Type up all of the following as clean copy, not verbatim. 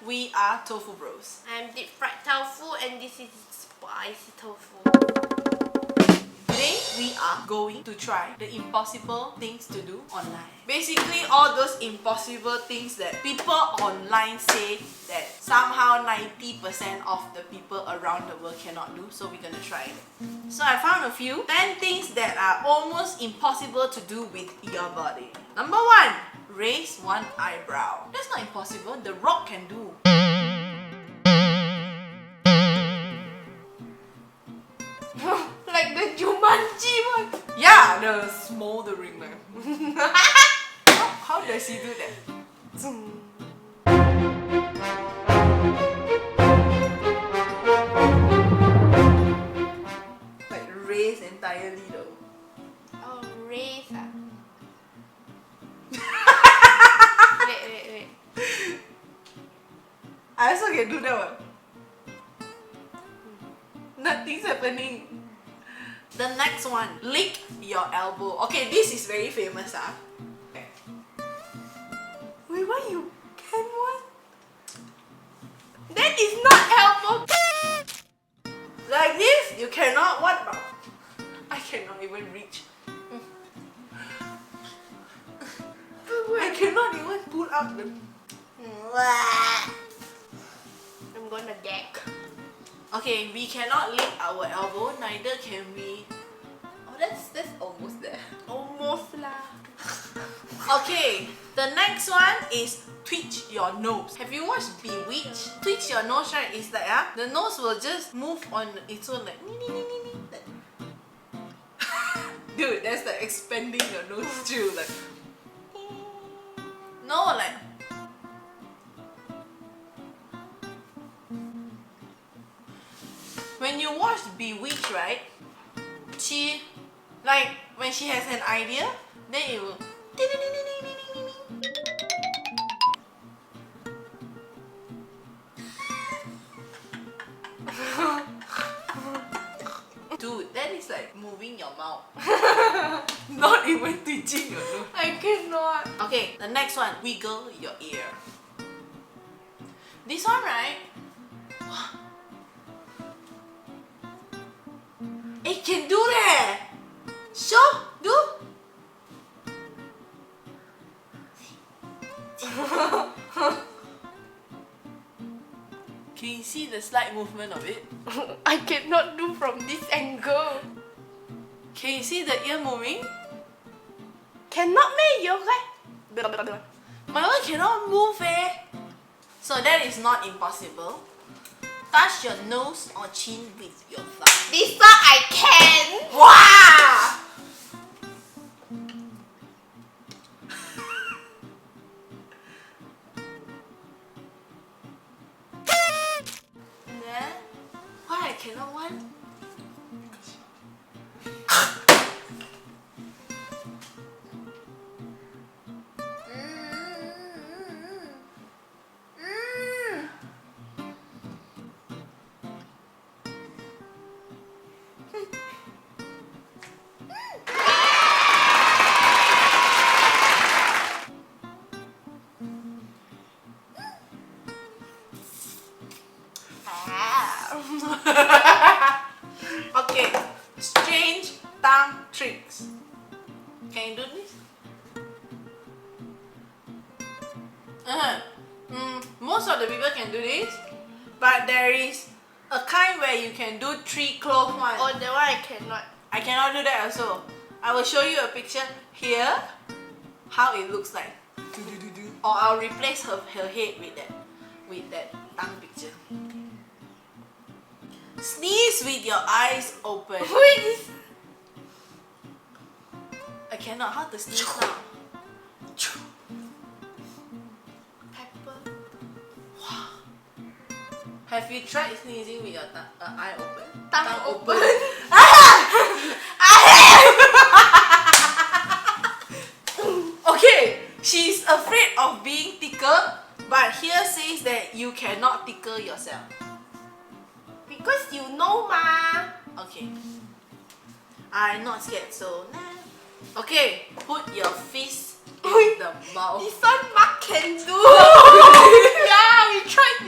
We are Tofu Bros. I'm deep fried tofu and this is spicy tofu. Today, we are going to try the impossible things to do online. Basically, all those impossible things that people online say that somehow 90% of the people around the world cannot do, so we're gonna try it. So I found a few 10 things that are almost impossible to do with your body. Number 1, raise one eyebrow. That's not impossible, The Rock can do. Like the Jumanji one. Yeah, the smoldering man. How does he do that? Like raise entirely though. Oh, raise ah. Wait. I also can do that one. Nothing's happening. The next one, lick your elbow. Okay, this is very famous ah. Okay. Wait, why you can one? That is not elbow. Like this, you cannot. What about? I cannot even reach. I cannot even pull out the. I'm gonna deck. Okay, we cannot lick our elbow, neither can we. Oh, that's almost there. Almost lah. Okay, the next one is twitch your nose. Have you watched Bewitched? Twitch your nose, right? It's like the nose will just move on its own like. Dude, that's like expanding your nose too, like. No, like. When you watch Bewitched, right? She, like, when she has an idea, then it will. Dude, that is like moving your mouth. Not even twitching your nose. I cannot. Okay, the next one, wiggle your ear. This one, right? It can do that. Show, do. Can you see the slight movement of it? I cannot do from this angle. Can you see the ear moving? Cannot make your guy. My one cannot move eh. So that is not impossible. Touch your nose or chin with your thumb. This one I can. Wow! And then, why I cannot one? Okay, strange tongue tricks. Can you do this? Most of the people can do this, but there is a kind where you can do 3 clove one. Oh, that one I cannot. I cannot do that also. I will show you a picture here, how it looks like. Or I'll replace her head with that tongue picture. Sneeze with your eyes open. Wait, this. I cannot. How to sneeze now? Pepper. Have you tried sneezing with your eye open? Tongue open. Okay, she's afraid of being tickled, but here says that you cannot tickle yourself. Because you know ma. Okay. I'm not scared, so nah. Okay, put your fist in the mouth. This one ma can do. Yeah, we tried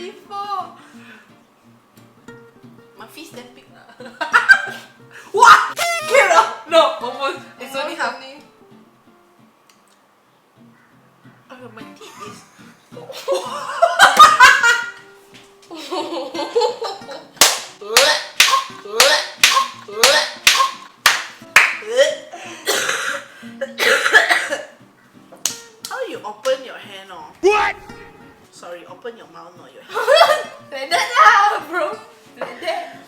open your mouth, not your head. Like that lah, bro. Like that.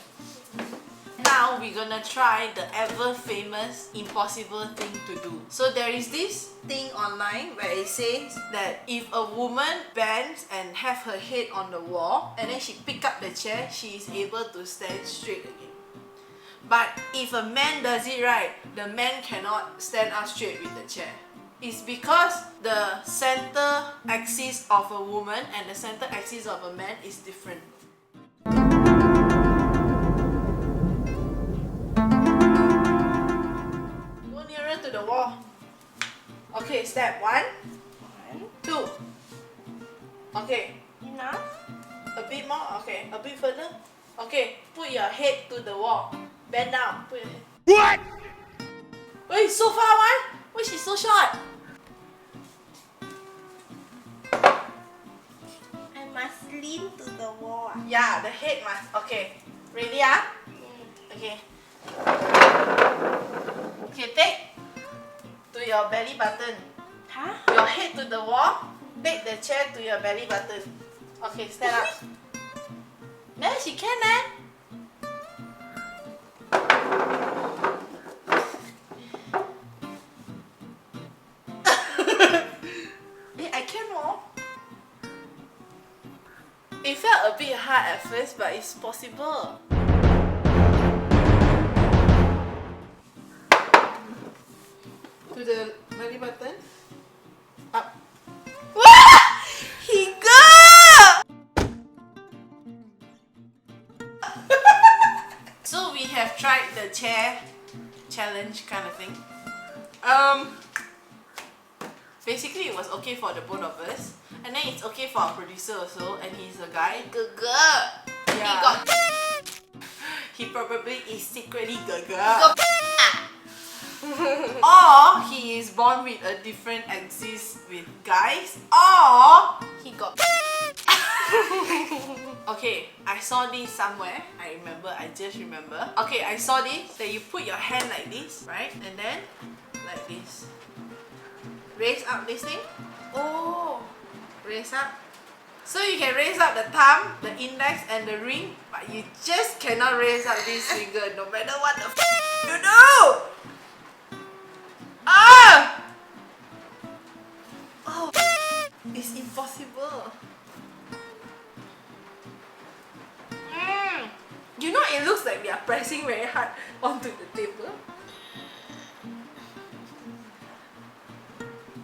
Now we're gonna try the ever famous impossible thing to do. So there is this thing online where it says that if a woman bends and have her head on the wall and then she pick up the chair, she is able to stand straight again. But if a man does it right, the man cannot stand up straight with the chair. It's because the center axis of a woman and the center axis of a man is different. Go nearer to the wall. Okay, step 1, 2. Okay, Enough? a bit more. Okay, a bit further. Okay, put your head to the wall. Bend down. Put your head. What? Wait, so far one? Why she's so short? I must lean to the wall. Yeah, the head must. Okay, ready ah? Okay. Okay, take to your belly button. Huh? Your head to the wall. Take the chair to your belly button. Okay, stand up. There, she can eh? I can more. It felt a bit hard at first, but it's possible. To the belly button. Up. He go! So we have tried the chair challenge kind of thing. Basically it was okay for the both of us, and then it's okay for our producer also, and he's a guy. He Yeah. got He probably is secretly gaga. got Or he is born with a different axis with guys. Or he got okay, I saw this somewhere. I just remember. Okay, I saw this that you put your hand like this, right? And then like this. Raise up this thing. oh. Raise up. So you can raise up the thumb, the index and the ring, but you just cannot raise up this finger no matter what the you do! Ah! Oh, it's impossible. You know, it looks like we are pressing very hard onto the table.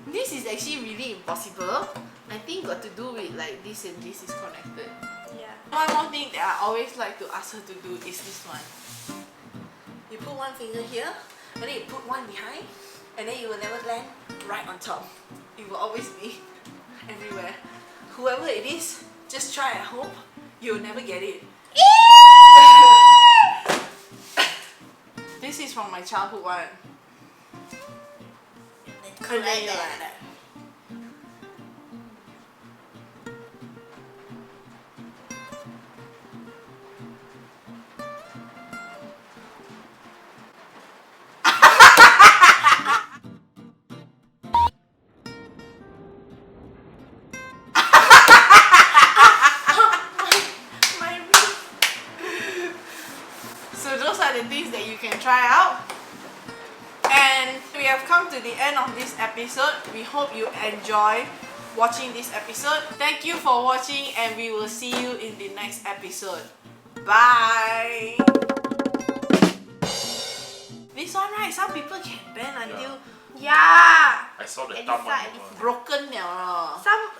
This is actually really impossible. I think got to do with like this and this is connected. Yeah. One more thing that I always like to ask her to do is this one. You put one finger here, and then you put one behind, and then you will never land right on top. It will always be everywhere. Whoever it is, just try at home. You'll never get it. This is from my childhood one. And then you like that. So those are the things that you can try out. And we have come to the end of this episode. We hope you enjoy watching this episode. Thank you for watching, and we will see you in the next episode. Bye! This one, right? Some people can bend until Yeah. I saw the At thumb this side, one. broken now. Some